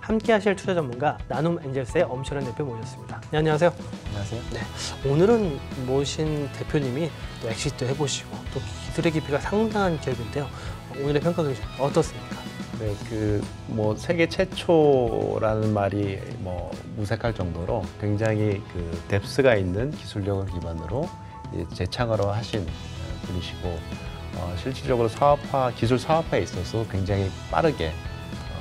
함께 하실 투자 전문가 나눔엔젤스의 엄철현 대표 모셨습니다. 네, 안녕하세요. 안녕하세요. 네, 오늘은 모신 대표님이 또 엑시트도 해보시고 또 기술의 깊이가 상당한 기업인데요. 오늘의 평가가 어떻습니까? 네, 세계 최초라는 말이 무색할 정도로 굉장히 뎁스가 있는 기술력을 기반으로 재창을 하신 분이시고, 실질적으로 기술 사업화에 있어서 굉장히 빠르게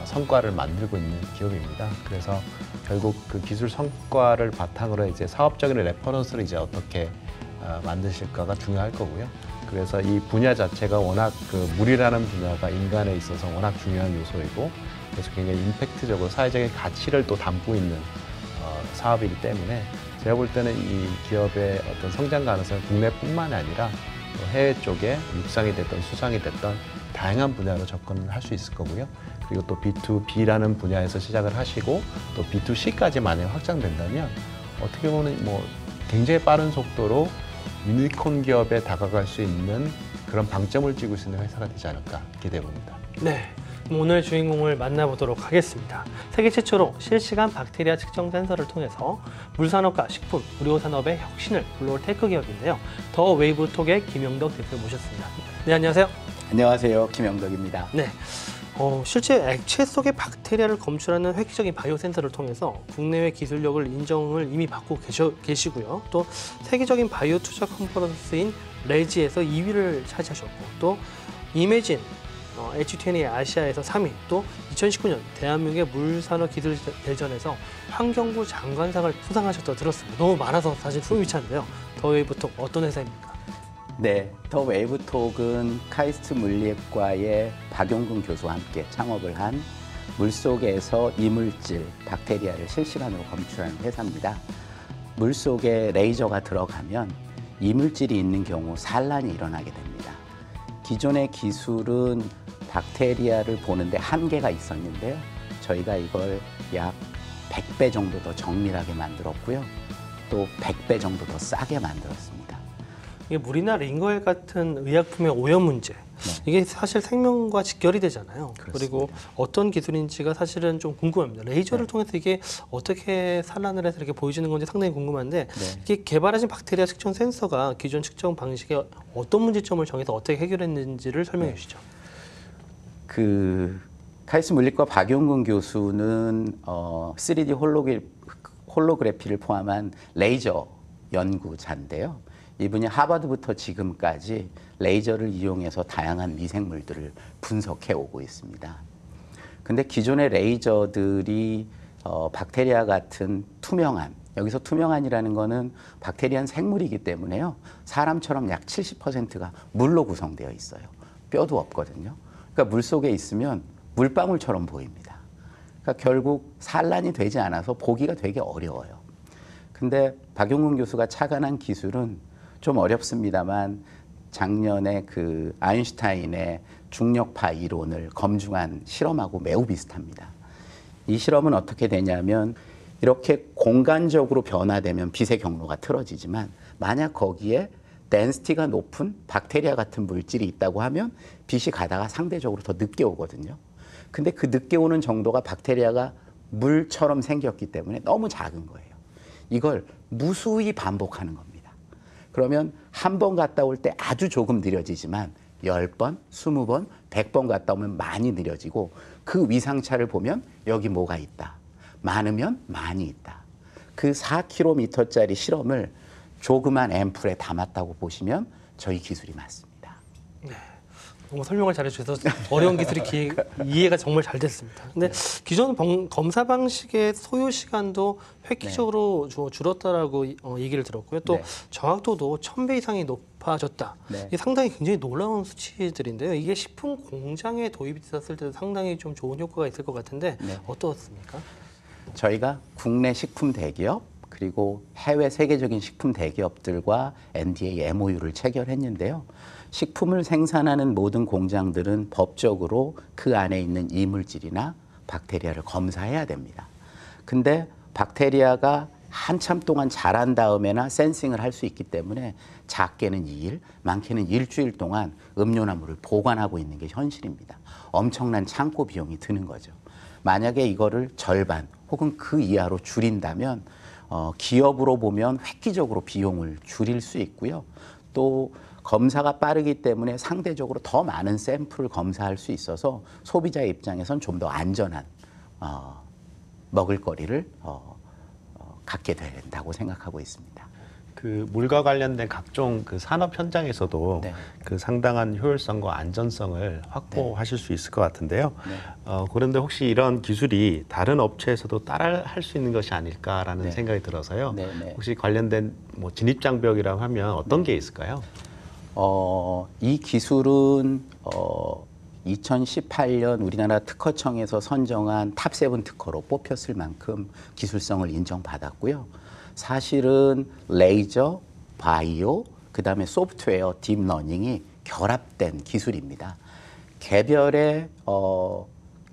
성과를 만들고 있는 기업입니다. 그래서 결국 그 기술 성과를 바탕으로 이제 사업적인 레퍼런스를 이제 어떻게 만드실까가 중요할 거고요. 그래서 이 분야 자체가 워낙 물이라는 분야가 인간에 있어서 워낙 중요한 요소이고, 그래서 굉장히 임팩트적으로 사회적인 가치를 또 담고 있는 사업이기 때문에 제가 볼 때는 이 기업의 어떤 성장 가능성은 국내뿐만 아니라 해외 쪽에 육상이 됐던 수상이 됐던 다양한 분야로 접근을 할 수 있을 거고요. 그리고 또 B2B라는 분야에서 시작을 하시고 또 B2C까지 만약 확장된다면 어떻게 보면 굉장히 빠른 속도로 유니콘 기업에 다가갈 수 있는 그런 방점을 찍을 수 있는 회사가 되지 않을까 기대해 봅니다. 네, 그럼 오늘 주인공을 만나보도록 하겠습니다. 세계 최초로 실시간 박테리아 측정 센서를 통해서 물산업과 식품, 의료산업의 혁신을 불러올 테크 기업인데요. 더 웨이브톡의 김영덕 대표 모셨습니다. 네, 안녕하세요. 안녕하세요. 김영덕입니다. 네. 실제 액체 속의 박테리아를 검출하는 획기적인 바이오 센서를 통해서 국내외 기술력을 인정을 이미 받고 계시고요. 또 세계적인 바이오 투자 컨퍼런스인 레지에서 2위를 차지하셨고, 또 이매진 H20 아시아에서 3위, 또 2019년 대한민국의 물산업 기술 대전에서 환경부 장관상을 수상하셨다고 들었습니다. 너무 많아서 사실 숨이 차는데요. 더 웨이브톡 어떤 회사입니까? 네, 더 웨이브톡은 카이스트 물리학과의 박용근 교수와 함께 창업을 한 물속에서 이물질, 박테리아를 실시간으로 검출하는 회사입니다. 물속에 레이저가 들어가면 이물질이 있는 경우 산란이 일어나게 됩니다. 기존의 기술은 박테리아를 보는데 한계가 있었는데요. 저희가 이걸 약 100배 정도 더 정밀하게 만들었고요. 또 100배 정도 더 싸게 만들었습니다. 이게 물이나 링거액 같은 의약품의 오염 문제, 이게 사실 생명과 직결이 되잖아요. 그렇습니다. 그리고 어떤 기술인지가 사실은 좀 궁금합니다. 레이저를 통해서 이게 어떻게 산란을 해서 이렇게 보여지는 건지 상당히 궁금한데, 이게 개발하신 박테리아 측정 센서가 기존 측정 방식에 어떤 문제점을 정해서 어떻게 해결했는지를 설명해 주시죠. 카이스트 물리과 박용근 교수는 3D 홀로그래피를 포함한 레이저 연구자인데요. 이분이 하버드부터 지금까지 레이저를 이용해서 다양한 미생물들을 분석해 오고 있습니다. 근데 기존의 레이저들이 박테리아 같은 투명한, 여기서 투명한이라는 거는 박테리아는 생물이기 때문에요. 사람처럼 약 70%가 물로 구성되어 있어요. 뼈도 없거든요. 그러니까 물속에 있으면 물방울처럼 보입니다. 그러니까 결국 산란이 되지 않아서 보기가 되게 어려워요. 근데 박용근 교수가 착안한 기술은 좀 어렵습니다만 작년에 아인슈타인의 중력파 이론을 검증한 실험하고 매우 비슷합니다. 이 실험은 어떻게 되냐면 이렇게 공간적으로 변화되면 빛의 경로가 틀어지지만 만약 거기에 덴시티가 높은 박테리아 같은 물질이 있다고 하면 빛이 가다가 상대적으로 더 늦게 오거든요. 근데 그 늦게 오는 정도가 박테리아가 물처럼 생겼기 때문에 너무 작은 거예요. 이걸 무수히 반복하는 겁니다. 그러면 한 번 갔다 올 때 아주 조금 느려지지만 10번, 20번, 100번 갔다 오면 많이 느려지고 그 위상차를 보면 여기 뭐가 있다. 많으면 많이 있다. 그 4km짜리 실험을 조그만 앰플에 담았다고 보시면 저희 기술이 맞습니다. 네. 너무 설명을 잘해주셔서 어려운 기술이 이해가 정말 잘 됐습니다. 근데 기존 검사 방식의 소요 시간도 획기적으로 줄었다라고 얘기를 들었고요. 또 정확도도 1000배 이상이 높아졌다. 이게 상당히 굉장히 놀라운 수치들인데요. 이게 식품 공장에 도입이 됐을 때도 상당히 좀 좋은 효과가 있을 것 같은데 어떻습니까? 저희가 국내 식품 대기업 그리고 해외 세계적인 식품 대기업들과 NDA MOU를 체결했는데요. 식품을 생산하는 모든 공장들은 법적으로 그 안에 있는 이물질이나 박테리아를 검사해야 됩니다. 근데 박테리아가 한참 동안 자란 다음에나 센싱을 할 수 있기 때문에 작게는 2일, 많게는 일주일 동안 음료나 물을 보관하고 있는 게 현실입니다. 엄청난 창고 비용이 드는 거죠. 만약에 이거를 절반 혹은 그 이하로 줄인다면 기업으로 보면 획기적으로 비용을 줄일 수 있고요. 또 검사가 빠르기 때문에 상대적으로 더 많은 샘플을 검사할 수 있어서 소비자의 입장에선 좀 더 안전한 먹을거리를 갖게 된다고 생각하고 있습니다. 그 물과 관련된 각종 그 산업 현장에서도 네. 그 상당한 효율성과 안전성을 확보하실 수 있을 것 같은데요. 그런데 혹시 이런 기술이 다른 업체에서도 따라할 수 있는 것이 아닐까라는 네. 생각이 들어서요. 네. 혹시 관련된 뭐 진입 장벽이라고 하면 어떤 게 있을까요? 이 기술은 2018년 우리나라 특허청에서 선정한 탑7 특허로 뽑혔을 만큼 기술성을 인정받았고요. 사실은 레이저, 바이오, 그다음에 소프트웨어, 딥러닝이 결합된 기술입니다. 개별의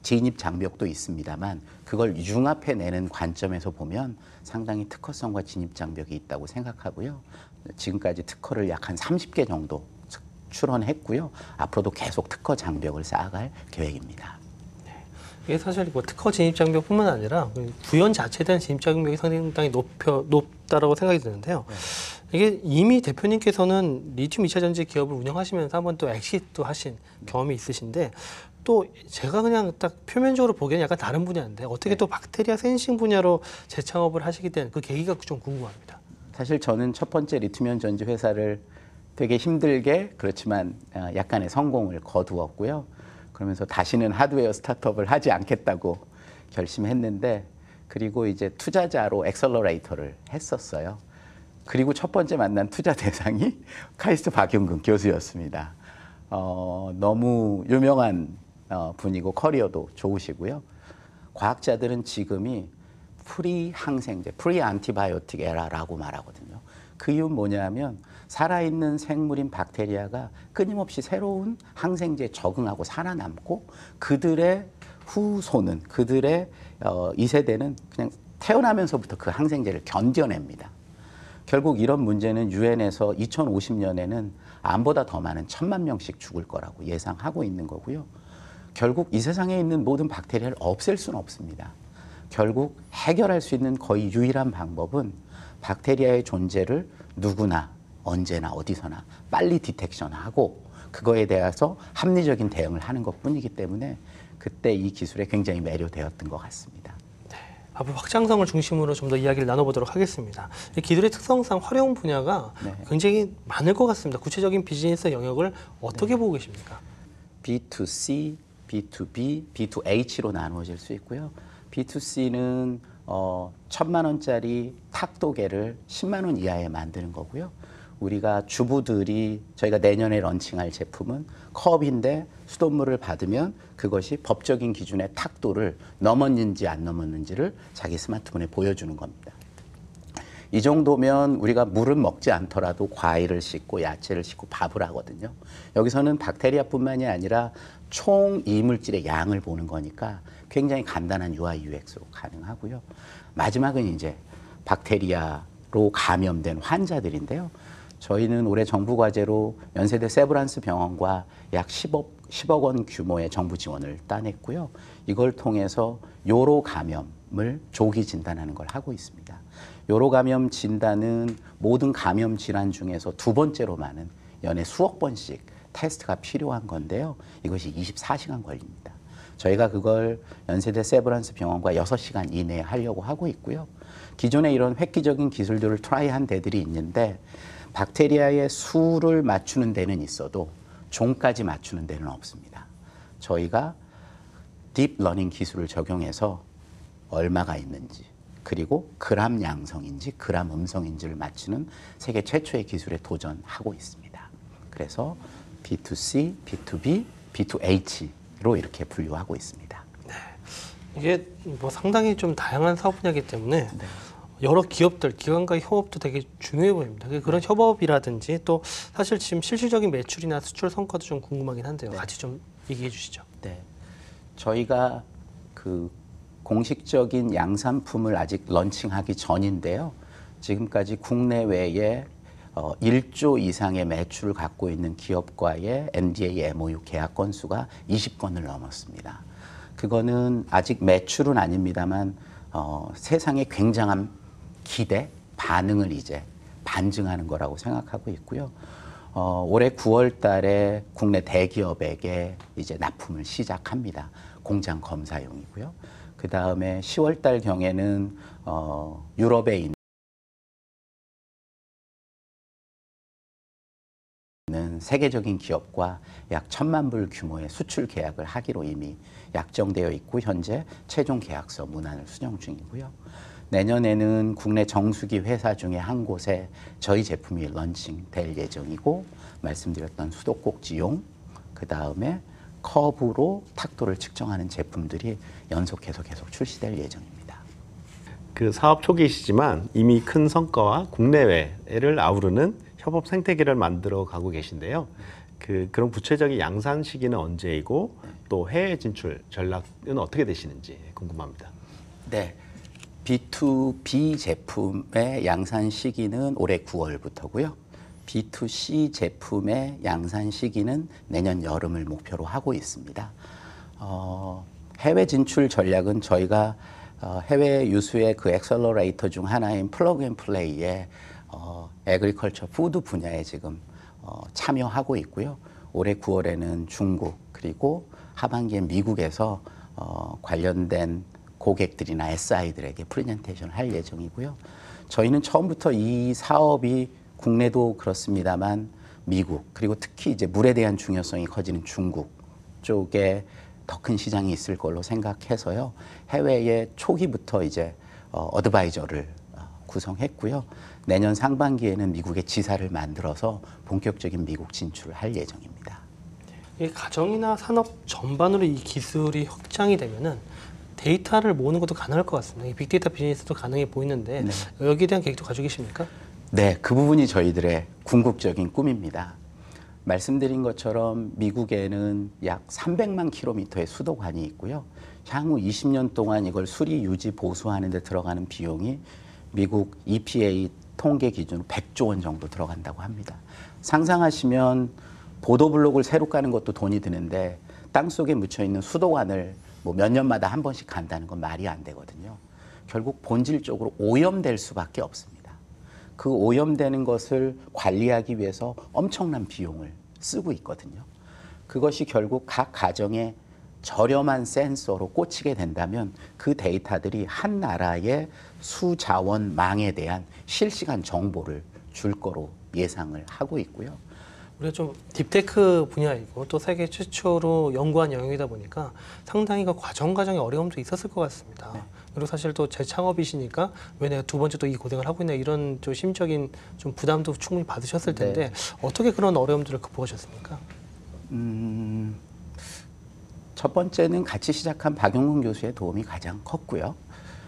진입 장벽도 있습니다만 그걸 융합해내는 관점에서 보면 상당히 특허성과 진입 장벽이 있다고 생각하고요. 지금까지 특허를 약 한 30개 정도 출원했고요. 앞으로도 계속 특허 장벽을 쌓아갈 계획입니다. 이게 사실 뭐 특허 진입 장벽뿐만 아니라 구현 자체에 대한 진입 장벽이 상당히 높다라고 생각이 드는데요. 이게 이미 대표님께서는 리튬 2차 전지 기업을 운영하시면서 한번 또 엑시트도 하신 경험이 있으신데 또 제가 그냥 딱 표면적으로 보기에는 약간 다른 분야인데 어떻게 또 박테리아 센싱 분야로 재창업을 하시게 된 그 계기가 좀 궁금합니다. 사실 저는 첫 번째 리튬이온 전지 회사를 되게 힘들게 그렇지만 약간의 성공을 거두었고요. 그러면서 다시는 하드웨어 스타트업을 하지 않겠다고 결심했는데 그리고 이제 투자자로 엑셀러레이터를 했었어요. 그리고 첫 번째 만난 투자 대상이 카이스트 박용근 교수였습니다. 너무 유명한 분이고 커리어도 좋으시고요. 과학자들은 지금이 프리 항생제, 프리 안티바이오틱 에라라고 말하거든요. 그 이유는 뭐냐면 살아있는 생물인 박테리아가 끊임없이 새로운 항생제에 적응하고 살아남고 그들의 후손은 그들의 2세대는 그냥 태어나면서부터 그 항생제를 견뎌냅니다. 결국 이런 문제는 유엔에서 2050년에는 암보다 더 많은 1000만 명씩 죽을 거라고 예상하고 있는 거고요. 결국 이 세상에 있는 모든 박테리아를 없앨 수는 없습니다. 결국 해결할 수 있는 거의 유일한 방법은 박테리아의 존재를 누구나 언제나 어디서나 빨리 디텍션하고 그거에 대해서 합리적인 대응을 하는 것뿐이기 때문에 그때 이 기술에 굉장히 매료되었던 것 같습니다. 앞으로 확장성을 중심으로 좀 더 이야기를 나눠보도록 하겠습니다. 이 기술의 특성상 활용 분야가 굉장히 많을 것 같습니다. 구체적인 비즈니스 영역을 어떻게 보고 계십니까? B2C, B2B, B2H로 나누어질 수 있고요. B2C는 1000만 원짜리 탁도개를 10만 원 이하에 만드는 거고요. 우리가 주부들이 저희가 내년에 런칭할 제품은 컵인데 수돗물을 받으면 그것이 법적인 기준의 탁도를 넘었는지 안 넘었는지를 자기 스마트폰에 보여주는 겁니다. 이 정도면 우리가 물은 먹지 않더라도 과일을 씻고 야채를 씻고 밥을 하거든요. 여기서는 박테리아뿐만이 아니라 총 이물질의 양을 보는 거니까 굉장히 간단한 UI UX로 가능하고요. 마지막은 이제 박테리아로 감염된 환자들인데요. 저희는 올해 정부 과제로 연세대 세브란스 병원과 약 10억 원 규모의 정부 지원을 따냈고요. 이걸 통해서 요로 감염을 조기 진단하는 걸 하고 있습니다. 요로 감염 진단은 모든 감염 질환 중에서 두 번째로 많은 연에 수억 번씩 테스트가 필요한 건데요. 이것이 24시간 걸립니다. 저희가 그걸 연세대 세브란스 병원과 6시간 이내에 하려고 하고 있고요. 기존에 이런 획기적인 기술들을 트라이한 데들이 있는데 박테리아의 수를 맞추는 데는 있어도 종까지 맞추는 데는 없습니다. 저희가 딥러닝 기술을 적용해서 얼마가 있는지 그리고 그람 양성인지 그람 음성인지를 맞추는 세계 최초의 기술에 도전하고 있습니다. 그래서 B2C, B2B, B2H로 이렇게 분류하고 있습니다. 네. 이게 뭐 상당히 좀 다양한 사업 분야이기 때문에 여러 기업들, 기관과의 협업도 되게 중요해 보입니다. 그런 협업이라든지 또 사실 지금 실질적인 매출이나 수출 성과도 좀 궁금하긴 한데요. 같이 좀 얘기해 주시죠. 네. 저희가 그 공식적인 양산품을 아직 런칭하기 전인데요. 지금까지 국내외에 1조 이상의 매출을 갖고 있는 기업과의 NDA MOU 계약 건수가 20건을 넘었습니다. 그거는 아직 매출은 아닙니다만 세상의 굉장한 기대, 반응을 이제 반증하는 거라고 생각하고 있고요. 올해 9월 달에 국내 대기업에게 이제 납품을 시작합니다. 공장 검사용이고요. 그 다음에 10월 달 경에는 유럽에 있는 세계적인 기업과 약 1,000만 불 규모의 수출 계약을 하기로 이미 약정되어 있고 현재 최종 계약서 문안을 수정 중이고요. 내년에는 국내 정수기 회사 중에 한 곳에 저희 제품이 런칭될 예정이고 말씀드렸던 수도꼭지용, 그 다음에 커브로 탁도를 측정하는 제품들이 연속해서 계속 출시될 예정입니다. 그 사업 초기이시지만 이미 큰 성과와 국내외를 아우르는 협업 생태계를 만들어 가고 계신데요. 그런 구체적인 양산 시기는 언제이고 또 해외 진출 전략은 어떻게 되시는지 궁금합니다. 네, B2B 제품의 양산 시기는 올해 9월부터고요. B2C 제품의 양산 시기는 내년 여름을 목표로 하고 있습니다. 해외 진출 전략은 저희가 해외 유수의 그 엑셀러레이터 중 하나인 플러그 앤 플레이의 애그리컬처 푸드 분야에 지금 참여하고 있고요. 올해 9월에는 중국 그리고 하반기에 미국에서 관련된 고객들이나 SI들에게 프레젠테이션을 할 예정이고요. 저희는 처음부터 이 사업이 국내도 그렇습니다만 미국 그리고 특히 이제 물에 대한 중요성이 커지는 중국 쪽에 더 큰 시장이 있을 걸로 생각해서요. 해외에 초기부터 이제 어드바이저를 구성했고요. 내년 상반기에는 미국에 지사를 만들어서 본격적인 미국 진출을 할 예정입니다. 이 가정이나 산업 전반으로 이 기술이 확장이 되면은 데이터를 모으는 것도 가능할 것 같습니다. 이 빅데이터 비즈니스도 가능해 보이는데 네. 여기에 대한 계획도 가지고 계십니까? 네, 그 부분이 저희들의 궁극적인 꿈입니다. 말씀드린 것처럼 미국에는 약 300만 킬로미터의 수도관이 있고요. 향후 20년 동안 이걸 수리, 유지, 보수하는 데 들어가는 비용이 미국 EPA 통계 기준으로 100조 원 정도 들어간다고 합니다. 상상하시면 보도블록을 새로 까는 것도 돈이 드는데 땅속에 묻혀있는 수도관을 뭐 몇 년마다 한 번씩 간다는 건 말이 안 되거든요. 결국 본질적으로 오염될 수밖에 없습니다. 그 오염되는 것을 관리하기 위해서 엄청난 비용을 쓰고 있거든요. 그것이 결국 각 가정에 저렴한 센서로 꽂히게 된다면 그 데이터들이 한 나라의 수자원망에 대한 실시간 정보를 줄 거로 예상을 하고 있고요. 우리가 좀 딥테크 분야이고 또 세계 최초로 연구한 영역이다 보니까 상당히 그 과정의 어려움도 있었을 것 같습니다. 네. 그리고 사실 또 재창업이시니까 왜 내가 두 번째 또 이 고생을 하고 있나 이런 좀 심적인 좀 부담도 충분히 받으셨을 텐데 네. 어떻게 그런 어려움들을 극복하셨습니까? 첫 번째는 같이 시작한 박용근 교수의 도움이 가장 컸고요.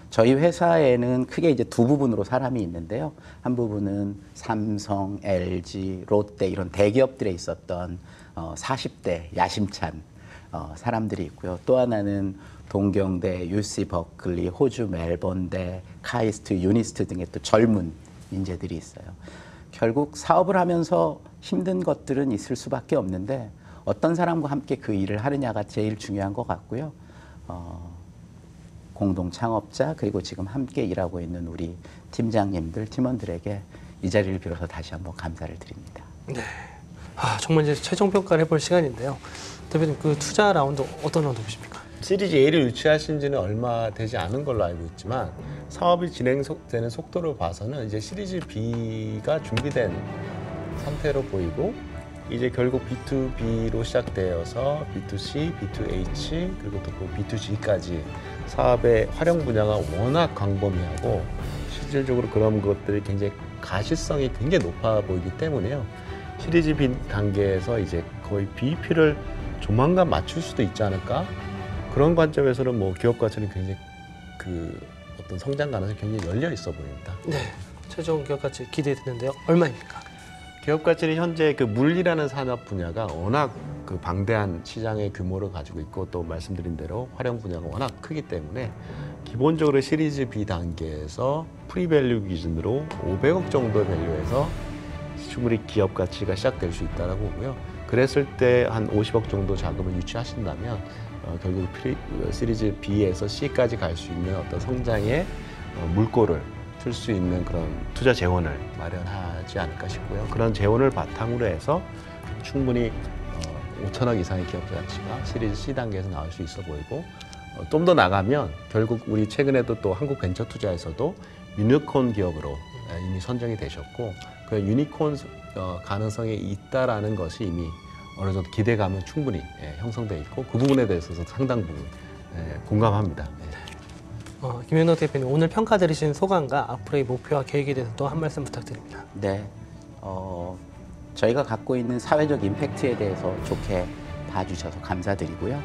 저희 회사에는 크게 이제 두 부분으로 사람이 있는데요. 한 부분은 삼성, LG, 롯데 이런 대기업들에 있었던 40대 야심찬 사람들이 있고요. 또 하나는 동경대, UC 버클리, 호주 멜번대, 카이스트, 유니스트 등의 또 젊은 인재들이 있어요. 결국 사업을 하면서 힘든 것들은 있을 수밖에 없는데 어떤 사람과 함께 그 일을 하느냐가 제일 중요한 것 같고요. 공동 창업자 그리고 지금 함께 일하고 있는 우리 팀장님들, 팀원들에게 이 자리를 빌어서 다시 한번 감사를 드립니다. 네, 정말 이제 최종 평가를 해볼 시간인데요. 대표님 그 투자 라운드 어떤 라운드 보십니까? 시리즈 A를 유치하신 지는 얼마 되지 않은 걸로 알고 있지만 사업이 진행되는 속도를 봐서는 이제 시리즈 B가 준비된 상태로 보이고 이제 결국 B2B로 시작되어서 B2C, B2H 그리고 또 B2G까지 사업의 활용 분야가 워낙 광범위하고 실질적으로 그런 것들이 굉장히 가시성이 굉장히 높아 보이기 때문에요. 시리즈 B 단계에서 이제 거의 BEP를 조만간 맞출 수도 있지 않을까? 그런 관점에서는 뭐 기업 가치는 굉장히 그 어떤 성장 가능성이 굉장히 열려 있어 보입니다. 네, 최종 기업 가치 기대되는데요. 얼마입니까? 기업 가치는 현재 그 물이라는 산업 분야가 워낙 그 방대한 시장의 규모를 가지고 있고 또 말씀드린 대로 활용 분야가 워낙 크기 때문에 기본적으로 시리즈 B 단계에서 프리밸류 기준으로 500억 정도 밸류에서 충분히 기업 가치가 시작될 수 있다고 보고요. 그랬을 때 한 50억 정도 자금을 유치하신다면 결국 시리즈 B에서 C까지 갈 수 있는 어떤 성장의 물꼬를 틀 수 있는 그런 투자 재원을 마련하지 않을까 싶고요. 그런 재원을 바탕으로 해서 충분히 5천억 이상의 기업 가치가 시리즈 C 단계에서 나올 수 있어 보이고 좀 더 나가면 결국 우리 최근에도 또 한국 벤처 투자에서도 유니콘 기업으로 이미 선정이 되셨고 그 유니콘 가능성이 있다라는 것이 이미 어느 정도 기대감은 충분히 형성돼 있고 그 부분에 대해서도 상당 부분 공감합니다. 김현덕 대표님 오늘 평가 들으신 소감과 앞으로의 목표와 계획에 대해서 또 한 말씀 부탁드립니다. 네, 저희가 갖고 있는 사회적 임팩트에 대해서 좋게 봐주셔서 감사드리고요.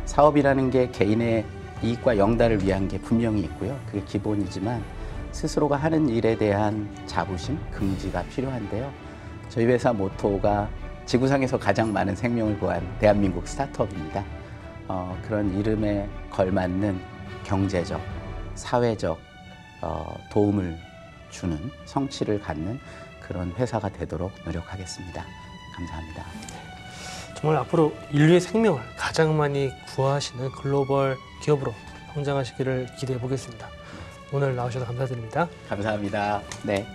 사업이라는 게 개인의 이익과 영달을 위한 게 분명히 있고요. 그게 기본이지만 스스로가 하는 일에 대한 자부심, 긍지가 필요한데요. 저희 회사 모토가 지구상에서 가장 많은 생명을 구한 대한민국 스타트업입니다. 그런 이름에 걸맞는 경제적, 사회적 도움을 주는 성취를 갖는 그런 회사가 되도록 노력하겠습니다. 감사합니다. 정말 앞으로 인류의 생명을 가장 많이 구하시는 글로벌 기업으로 성장하시기를 기대해 보겠습니다. 오늘 나오셔서 감사드립니다. 감사합니다. 네.